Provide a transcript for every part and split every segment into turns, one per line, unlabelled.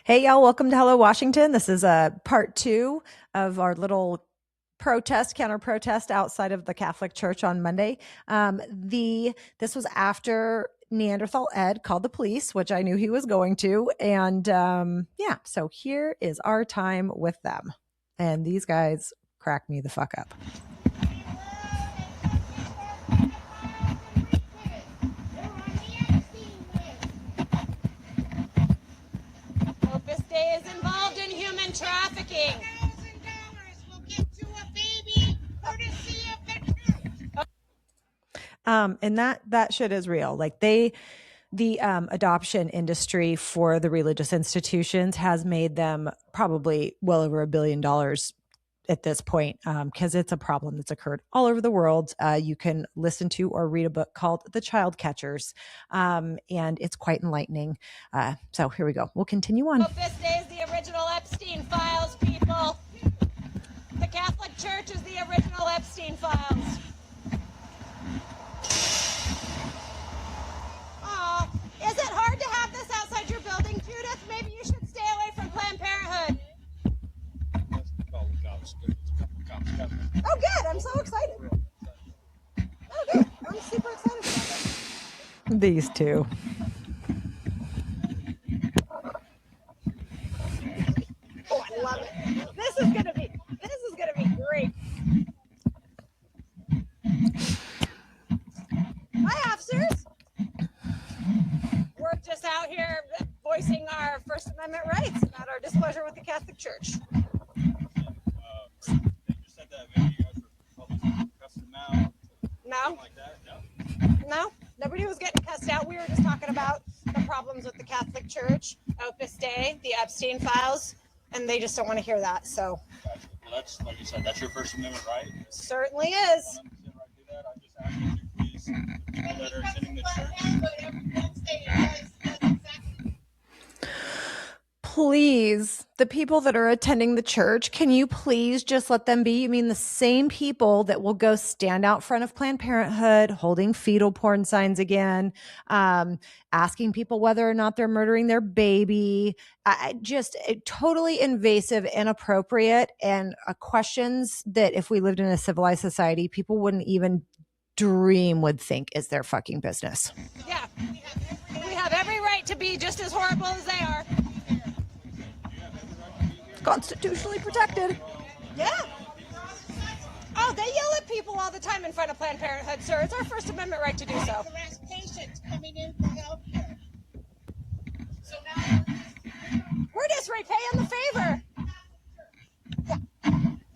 Hey, y'all, welcome to Hello Washington. This is a part two of our little counter protest outside of the Catholic Church on Monday. This was after Neanderthal Ed called the police, which I knew he was going to. And so here is our time with them. And these guys crack me the fuck up.
Opus Dei is involved in human trafficking. $1,000 will get to a baby courtesy of the church.
And that shit is real. Like the adoption industry for the religious institutions has made them probably well over $1 billion at this point, because it's a problem that's occurred all over the world. You can listen to or read a book called The Child Catchers, and it's quite enlightening. So here we go. We'll continue on.
Opus Dei is the original Epstein files, people. The Catholic Church is the original Epstein files. Oh, is it hard to have this outside your building, Judith? Maybe you should stay away from Planned Parenthood. Oh, good. I'm so excited. Oh, good. I'm super excited about it.
These two.
Oh, I love it. This is gonna be great. Hi, officers. We're just out here voicing our First Amendment rights about our displeasure with the Catholic Church. No. No, nobody was getting cussed out. We were just talking about the problems with the Catholic Church, Opus Dei, the Epstein files, and they just don't want to hear that. So,
Gotcha. Well, that's like you said, that's your First Amendment right.
Certainly is.
I'm just asking you, please, people that are attending the church.
Please, the people that are attending the church, can you please just let them be? You mean the same people that will go stand out front of Planned Parenthood holding fetal porn signs again, asking people whether or not they're murdering their baby, totally invasive, inappropriate, and questions that if we lived in a civilized society, people wouldn't even dream would think is their fucking business.
Yeah, we have every right to be just as horrible as they are.
Constitutionally protected.
Yeah. Oh, they yell at people all the time in front of Planned Parenthood, sir. It's our First Amendment right to do so.
Harass patients coming in for help care. So now
we're just repaying the favor.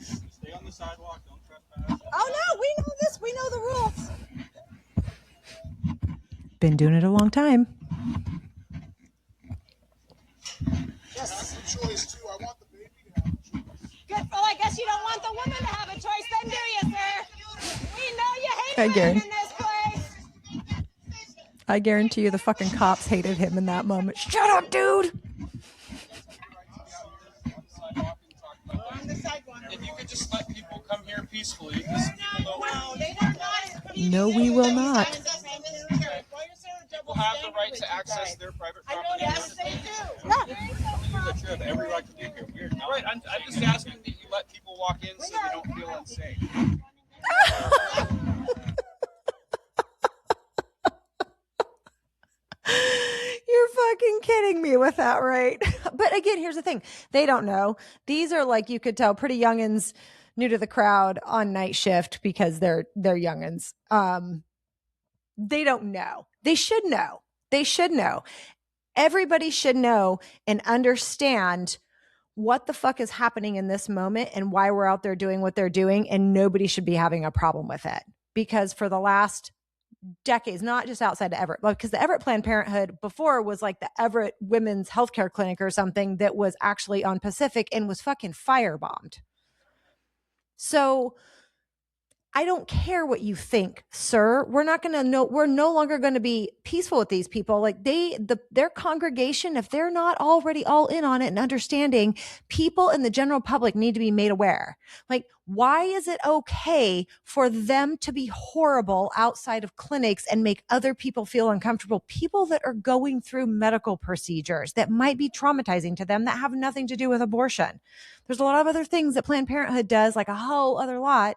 Stay on the sidewalk, don't trespass.
Oh no, we know this. We know the rules.
Been doing it a long time.
Yes.
that's the choice too. I want the baby to have a choice.
Good. Well, I guess you don't want the woman to have a choice, then, do you, sir? We know you hate
I
women
guarantee-
in this place.
I guarantee you the fucking cops hated him in that moment. Shut up, dude!
On the sidewalk.
If you could just let people come here peacefully, because people
No, they don't want it.
No, we will not.
people have the right to access their private
I know,
property.
yes, they do.
Yeah.
That you have every right to be here. We're not. Right, I'm just asking that you let people walk in so they don't feel unsafe.
You're fucking kidding me with that, right? But again, here's the thing. They don't know. These are, like, you could tell, pretty youngins, new to the crowd on night shift because they're youngins. They don't know. They should know. They should know. Everybody should know and understand what the fuck is happening in this moment and why we're out there doing what they're doing, and nobody should be having a problem with it. Because for the last decades, not just outside of Everett, because the Everett Planned Parenthood before was like the Everett Women's Healthcare Clinic or something that was actually on Pacific and was fucking firebombed. So I don't care what you think, sir. We're not going to know. We're no longer going to be peaceful with these people. Like their congregation, if they're not already all in on it and understanding, people in the general public need to be made aware. Like, why is it okay for them to be horrible outside of clinics and make other people feel uncomfortable? People that are going through medical procedures that might be traumatizing to them that have nothing to do with abortion. There's a lot of other things that Planned Parenthood does, like a whole other lot,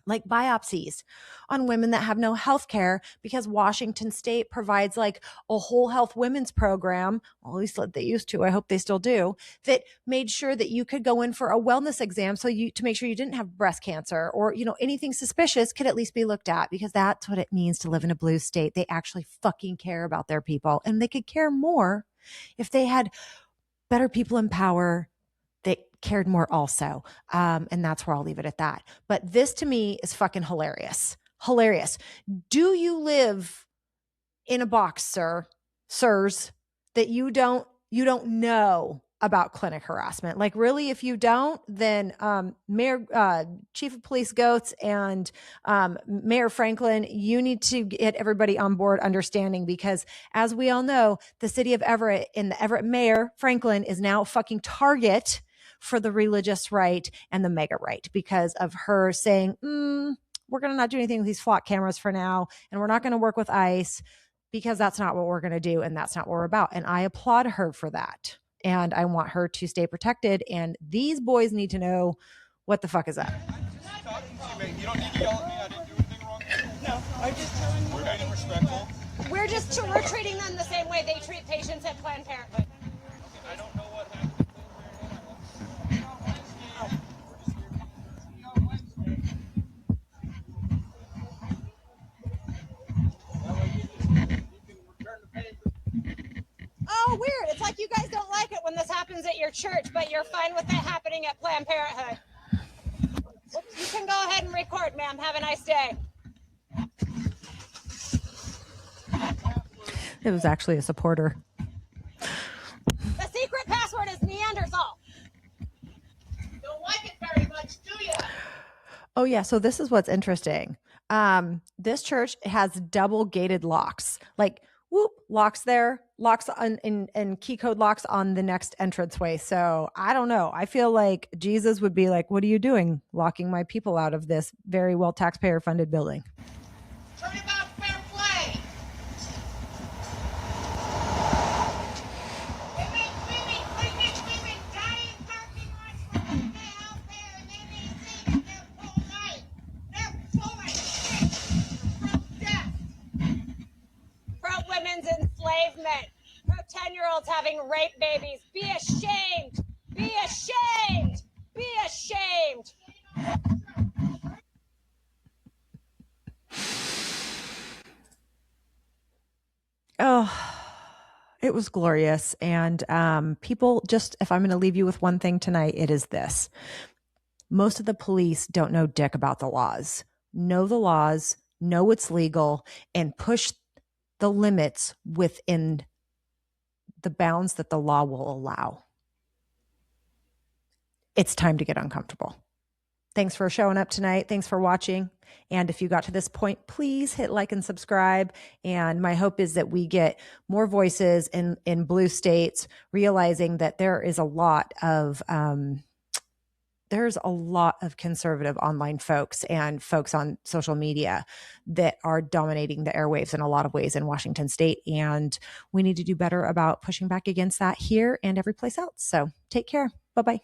like biopsies on women that have no health care, because Washington State provides like a whole health women's program, at least they used to, I hope they still do, that made sure that you could go in for a wellness exam to make sure you didn't have breast cancer or, anything suspicious could at least be looked at, because that's what it means to live in a blue state. They actually fucking care about their people, and they could care more if they had better people in power that cared more also. And that's where I'll leave it at that. But this to me is fucking hilarious. Hilarious. Do you live in a box, sirs, that you don't know about clinic harassment? Like, really, if you don't, then Chief of Police Goetz and Mayor Franklin, you need to get everybody on board understanding, because as we all know, the city of Everett and the Everett Mayor Franklin is now a fucking target for the religious right and the mega right, because of her saying, we're going to not do anything with these flock cameras for now, and we're not going to work with ICE, because that's not what we're going to do, and that's not what we're about. And I applaud her for that. And I want her to stay protected. And these boys need to know what the fuck is up.
You don't need to yell at me. I didn't do anything wrong.
No, I'm just telling you.
We're being respectful.
We're treating them the same way they treat patients at Planned Parenthood.
I don't know what happened.
Oh, weird. It's like you guys don't like it when this happens at your church, but you're fine with it happening at Planned Parenthood. Oops, you can go ahead and record, ma'am. Have a nice day.
It was actually a supporter.
The secret password is Neanderthal.
Don't like it very much, do you?
Oh yeah. So this is what's interesting. This church has double gated locks, like locks there, locks on and key code locks on the next entranceway. So I don't know. I feel like Jesus would be like, what are you doing locking my people out of this very well taxpayer funded building?
Turn about fair play. Women dying parking lots for them out there, and they may think they're polite. They're full of shit from death.
Pro women's enslavement. Pro 10-year-olds having rape babies. Be ashamed. Be ashamed. Be ashamed.
Oh, it was glorious. And people, just if I'm going to leave you with one thing tonight, it is this. Most of the police don't know dick about the laws. Know the laws, know what's legal, and push the limits within the bounds that the law will allow. It's time to get uncomfortable. Thanks for showing up tonight. Thanks for watching. And if you got to this point, please hit like and subscribe. And my hope is that we get more voices in blue states, realizing that there's a lot of conservative online folks and folks on social media that are dominating the airwaves in a lot of ways in Washington State. And we need to do better about pushing back against that here and every place else. So take care. Bye-bye.